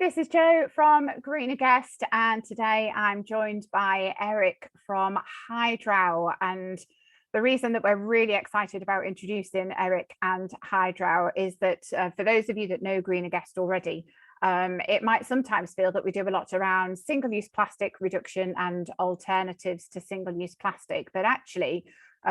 this is Jo from Greener Guest, and today I'm joined by Eric from Hydrao. And the reason that we're really excited about introducing Eric and Hydrao is that for those of you that know Greener Guest already, it might sometimes feel that we do a lot around single-use plastic reduction and alternatives to single-use plastic, but actually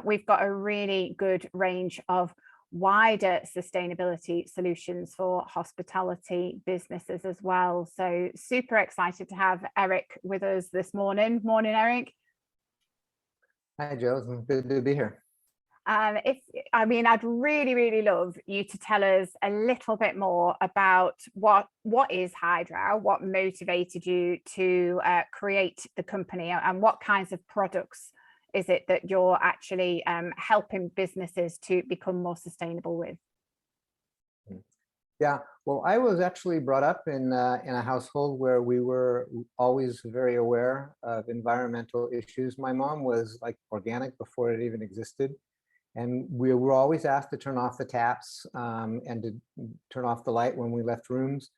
we've got a really good range of wider sustainability solutions for hospitality businesses as well. So super excited to have Eric with us this morning. Morning, Eric. Hi, Joe. It's good to be here. I'd really love you to tell us a little bit more about what is Hydrao, what motivated you to create the company, and what kinds of products is it that you're actually helping businesses to become more sustainable with? Yeah, well, I was actually brought up in a household where we were always very aware of environmental issues. My mom was like organic before it even existed. And we were always asked to turn off the taps and to turn off the light when we left rooms.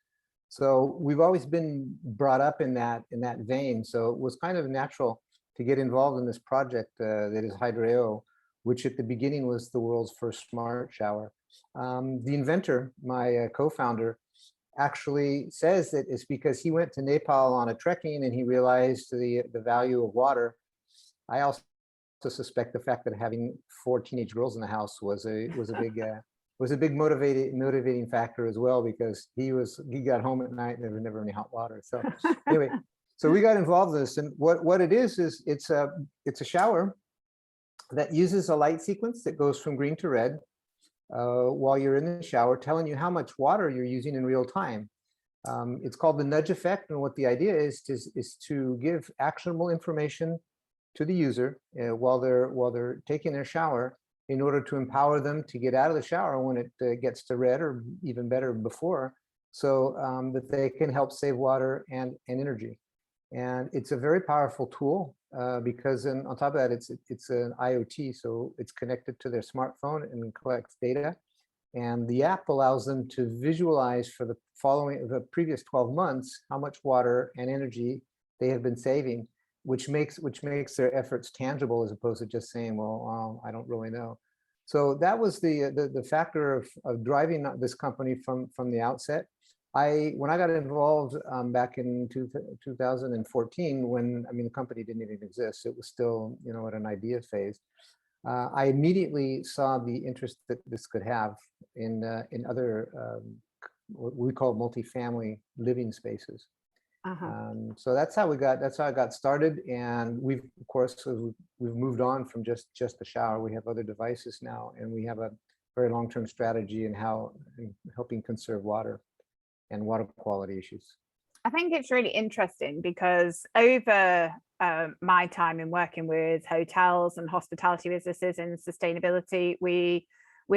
So we've always been brought up in that vein. So it was kind of natural to get involved in this project that is Hydrao, which at the beginning was the world's first smart shower. The inventor, my co-founder, actually says that it's because he went to Nepal on a trekking and he realized the value of water. I also suspect the fact that having 4 teenage girls in the house was a big motivating factor as well, because he got home at night and there was never any hot water. So anyway, so we got involved in this, and what it is it's a shower that uses a light sequence that goes from green to red while you're in the shower, telling you how much water you're using in real time. It's called the nudge effect, and what the idea is to give actionable information to the user while they're taking their shower, in order to empower them to get out of the shower when it gets to red, or even better before, so that they can help save water and energy. And it's a very powerful tool because on top of that, it's an IoT, so it's connected to their smartphone and collects data. And the app allows them to visualize for the previous 12 months how much water and energy they have been saving, which makes their efforts tangible, as opposed to just saying, well, I don't really know. So that was the factor of driving this company from the outset. When I got involved back in 2014, when the company didn't even exist, it was still at an idea phase. I immediately saw the interest that this could have in other what we call multifamily living spaces. So that's how I got started, and we've moved on from just the shower. We have other devices now, and we have a very long-term strategy in helping conserve water and water quality issues. I think it's really interesting because over my time in working with hotels and hospitality businesses in sustainability, we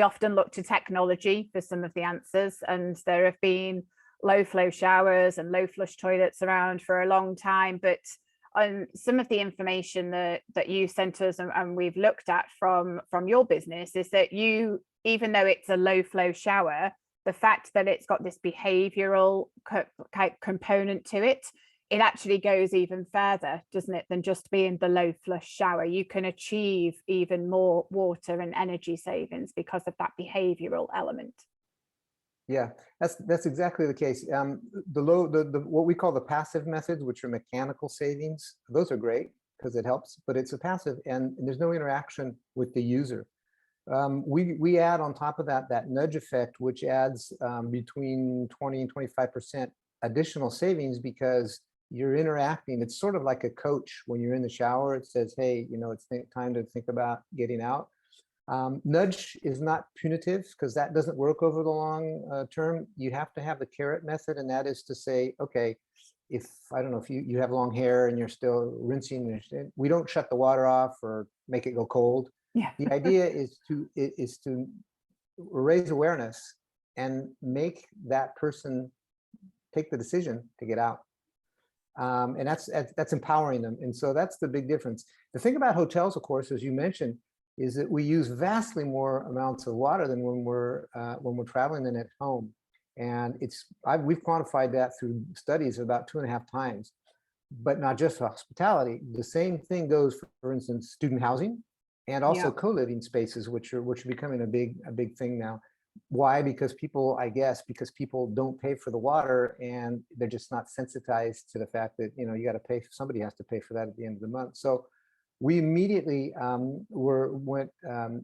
often look to technology for some of the answers, and there have been low flow showers and low flush toilets around for a long time, but some of the information that you sent us and we've looked at from your business is that even though it's a low flow shower, the fact that it's got this behavioral component to it, it actually goes even further, doesn't it, than just being the low flush shower. You can achieve even more water and energy savings because of that behavioral element. Yeah, that's exactly the case. What we call the passive methods, which are mechanical savings, those are great because it helps, but it's a passive and there's no interaction with the user. We add on top of that nudge effect, which adds between 20 and 25% additional savings, because you're interacting. It's sort of like a coach when you're in the shower. It says, hey, it's time to think about getting out. Nudge is not punitive, because that doesn't work over the long term. You have to have the carrot method, and that is to say, okay, if you have long hair and you're still rinsing, we don't shut the water off or make it go cold. Yeah. The idea is to raise awareness and make that person take the decision to get out. And that's empowering them. And so that's the big difference. The thing about hotels, of course, as you mentioned, is that we use vastly more amounts of water than when we're traveling than at home. And we've quantified that through studies about 2.5 times. But not just hospitality. The same thing goes for instance, student housing and also Yeah. co-living spaces, which are becoming a big thing now. Why? Because people, I guess, because people don't pay for the water and they're just not sensitized to the fact that, you know, you got to pay, somebody has to pay for that at the end of the month. So we immediately went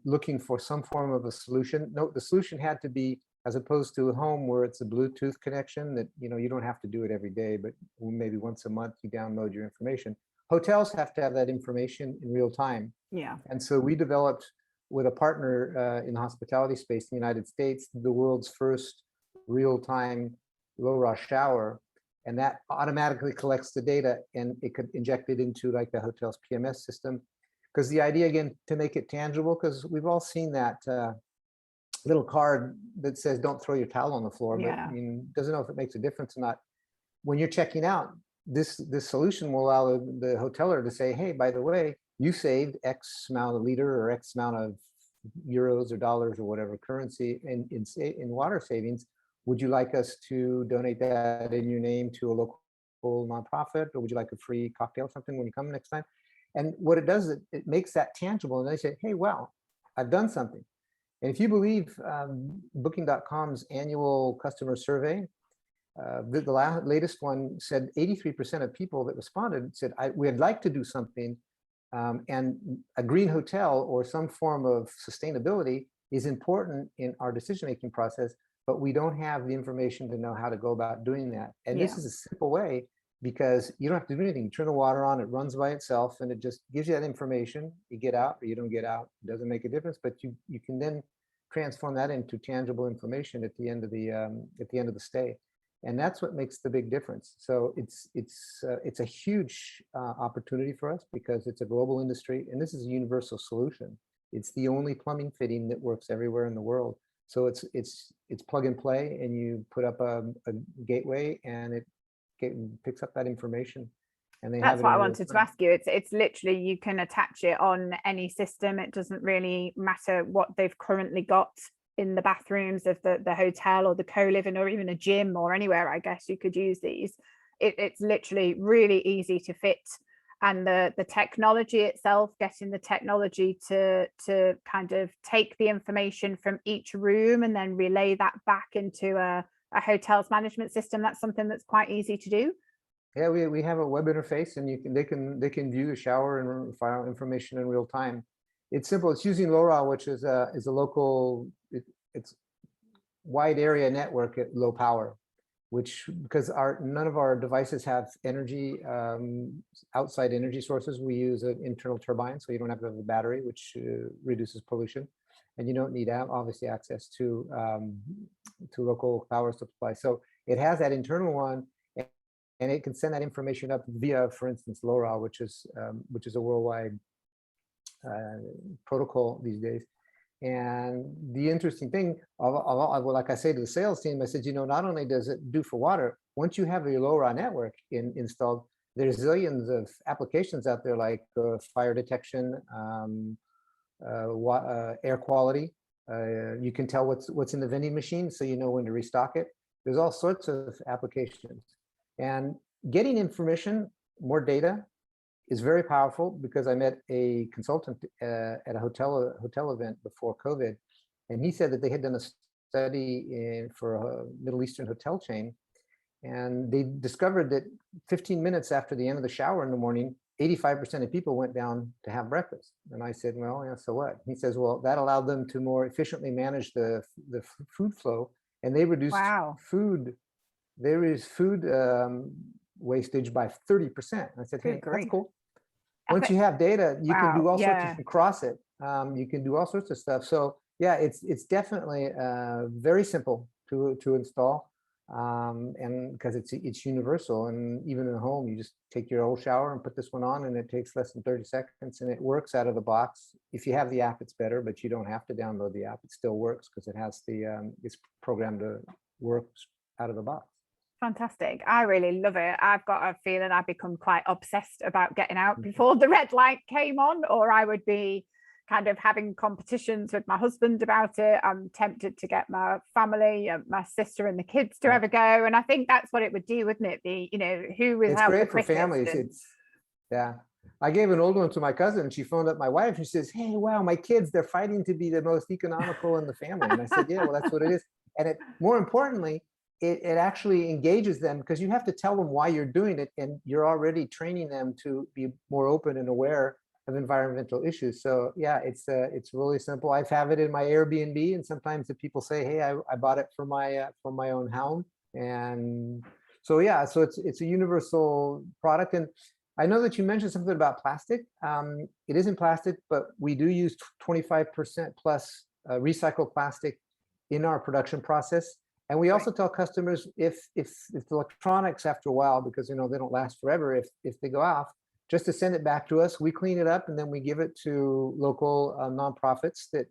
looking for some form of a solution. No, the solution had to be, as opposed to a home where it's a Bluetooth connection that, you know, you don't have to do it every day, but maybe once a month you download your information. Hotels have to have that information in real time. Yeah. And so we developed with a partner in the hospitality space in the United States, the world's first real-time low-raw shower. And that automatically collects the data and it could inject it into like the hotel's PMS system. Because the idea, again, to make it tangible, because we've all seen that little card that says, don't throw your towel on the floor, but Yeah. I mean, doesn't know if it makes a difference or not. When you're checking out, this solution will allow the hoteler to say, hey, by the way, you saved X amount of liter or X amount of euros or dollars or whatever currency in water savings. Would you like us to donate that in your name to a local nonprofit, or would you like a free cocktail or something when you come next time? And what it does, it makes that tangible. And they say, hey, wow, I've done something. And if you believe Booking.com's annual customer survey, the latest one said 83% of people that responded said, we'd like to do something. And a green hotel or some form of sustainability is important in our decision-making process, but we don't have the information to know how to go about doing that. And this is a simple way, because you don't have to do anything. You turn the water on, it runs by itself, and it just gives you that information. You get out or you don't get out, it doesn't make a difference, but you can then transform that into tangible information at the end of the stay. And that's what makes the big difference. So it's a huge opportunity for us because it's a global industry, and this is a universal solution. It's the only plumbing fitting that works everywhere in the world. So it's plug and play, and you put up a gateway, and it picks up that information. And they That's have it what I in real wanted to time. ask you. It's literally, you can attach it on any system. It doesn't really matter what they've currently got in the bathrooms of the hotel or the co-living or even a gym or anywhere. I guess you could use these. It's literally really easy to fit, and the technology itself, getting the technology to kind of take the information from each room and then relay that back into a hotel's management system, that's something that's quite easy to do. Yeah, we have a web interface, and they can view the shower and file information in real time. It's simple. It's using LoRa, which is a local, it's wide area network at low power, which, because none of our devices have energy, outside energy sources. We use an internal turbine, so you don't have to have a battery, which reduces pollution, and you don't need obviously access to local power supply. So it has that internal one, and it can send that information up via, for instance, LoRa, which is a worldwide protocol these days. And the interesting thing, like I say to the sales team, I said, you know, not only does it do for water, once you have your LoRa network installed, there's zillions of applications out there, like fire detection, air quality. You can tell what's in the vending machine, so you know when to restock it. There's all sorts of applications. And getting information, more data, is very powerful, because I met a consultant at a hotel event before COVID, and he said that they had done a study for a Middle Eastern hotel chain, and they discovered that 15 minutes after the end of the shower in the morning, 85% of people went down to have breakfast. And I said, well, yeah, so what? He says, well, that allowed them to more efficiently manage the food flow, and they reduced food wastage by 30%. I said, hey, that's cool. Once you have data, you can do all sorts of, you can cross it. You can do all sorts of stuff. So yeah, it's definitely very simple to install, and because it's universal. And even in home, you just take your old shower and put this one on, and it takes less than 30 seconds, and it works out of the box. If you have the app, it's better, but you don't have to download the app. It still works because it has it's programmed to work out of the box. Fantastic. I really love it. I've got a feeling I've become quite obsessed about getting out before the red light came on, or I would be kind of having competitions with my husband about it. I'm tempted to get my family, my sister and the kids to Yeah. have a go. And I think that's what it would do, wouldn't it? The, you know, who was It's out the great for quickest. families. Yeah. I gave an old one to my cousin. She phoned up my wife. She says, "Hey, wow, my kids, they're fighting to be the most economical in the family." And I said, "Yeah, well, that's what it is." And it, more importantly, it actually engages them, because you have to tell them why you're doing it, and you're already training them to be more open and aware of environmental issues. So yeah, it's really simple. I have it in my Airbnb, and sometimes the people say, "Hey, I bought it for my own home." And so yeah, so it's a universal product. And I know that you mentioned something about plastic. It isn't plastic, but we do use 25% plus recycled plastic in our production process. And we also tell customers, if the electronics, after a while, because you know they don't last forever, if they go off, just to send it back to us. We clean it up, and then we give it to local nonprofits that,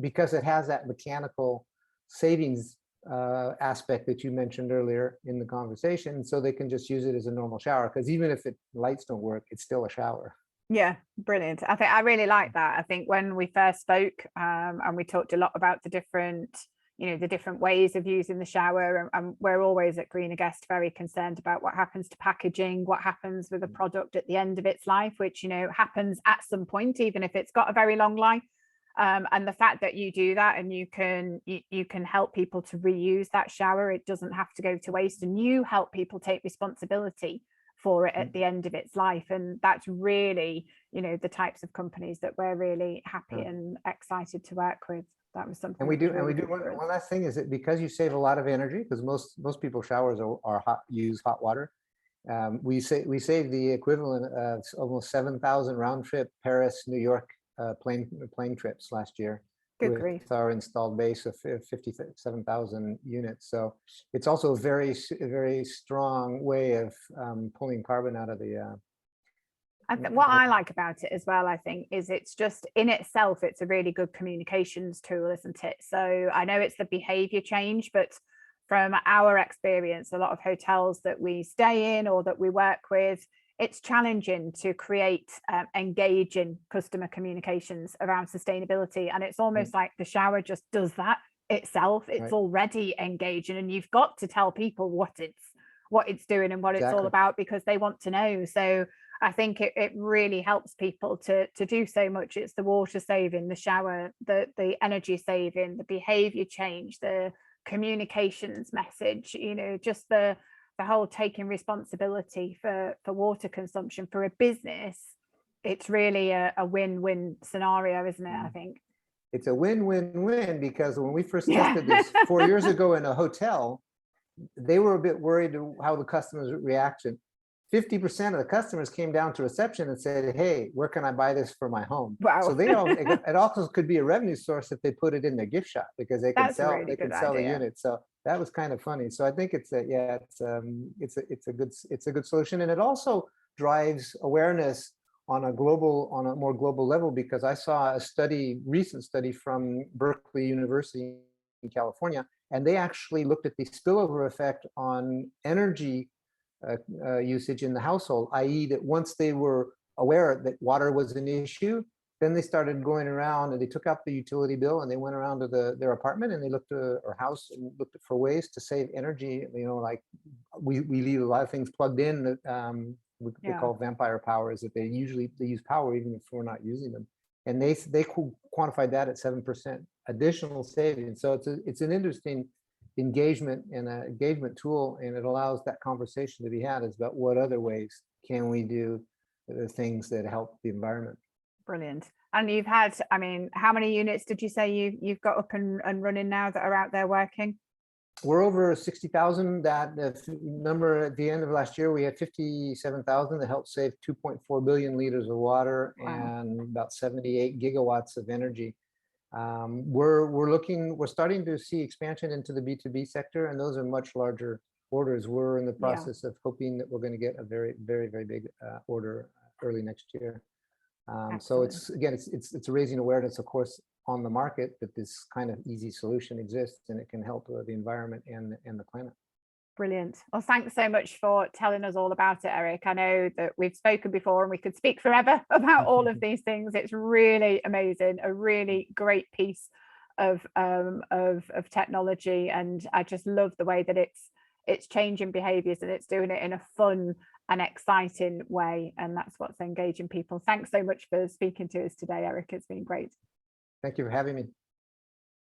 because it has that mechanical savings aspect that you mentioned earlier in the conversation, so they can just use it as a normal shower, because even if lights don't work, it's still a shower. Yeah, brilliant. I think I really like that. I think when we first spoke, and we talked a lot about the different, you know, the different ways of using the shower, and we're always at Greener Guest very concerned about what happens to packaging, what happens with a product at the end of its life, which, you know, happens at some point, even if it's got a very long life. And the fact that you do that, and you can help people to reuse that shower, it doesn't have to go to waste, and you help people take responsibility for it at the end of its life. And that's really, you know, the types of companies that we're really happy and excited to work with. That was something. And we do one last thing is that, because you save a lot of energy, because most people showers are hot, use hot water. We save the equivalent of almost 7,000 round trip Paris, New York plane trips last year. Good with grief. our installed base of 57,000 units. So it's also a very strong way of pulling carbon out of the. What I like about it as well, I think, is it's just in itself, it's a really good communications tool, isn't it? So I know it's the behavior change, but from our experience, a lot of hotels that we stay in or that we work with, it's challenging to create engaging customer communications around sustainability. And it's almost like the shower just does that itself. It's already engaging, and you've got to tell people what it's doing and what it's all about, because they want to know. So I think it really helps people to do so much. It's the water saving, the shower, the energy saving, the behavior change, the communications message, you know, just the whole taking responsibility for water consumption for a business. It's really a win-win scenario, isn't it? I think it's a win-win-win, because when we first tested this 4 years ago in a hotel, they were a bit worried how the customers reaction. 50% of the customers came down to reception and said, "Hey, where can I buy this for my home?" Wow. So it also could be a revenue source if they put it in their gift shop, because they can sell the unit. So that was kind of funny. So I think it's a good solution, and it also drives awareness on a more global level, because I saw a recent study from Berkeley University in California, and they actually looked at the spillover effect on energy usage in the household, i.e. that once they were aware that water was an issue, then they started going around and they took out the utility bill, and they went around to their apartment, and they looked at our house and looked for ways to save energy. You know, like we leave a lot of things plugged in that they call vampire power, is that they use power even if we're not using them. And they quantified that at 7% additional savings. So it's an interesting engagement and an engagement tool, and it allows that conversation to be had is about what other ways can we do the things that help the environment. Brilliant. And you've had, I mean, how many units did you say you've got up and running now that are out there working? We're over 60,000. That number at the end of last year, we had 57,000 that helped save 2.4 billion liters of water. Wow. And about 78 gigawatts of energy. We're starting to see expansion into the B2B sector, and those are much larger orders. We're in the process of hoping that we're going to get a very, very, very big order early next year. So it's raising awareness, of course, on the market that this kind of easy solution exists, and it can help the environment and the planet. Brilliant. Well, thanks so much for telling us all about it, Eric. I know that we've spoken before and we could speak forever about all of these things. It's really amazing, a really great piece of technology, and I just love the way that it's changing behaviors and it's doing it in a fun and exciting way, and that's what's engaging people. Thanks so much for speaking to us today, Eric. It's been great. Thank you for having me.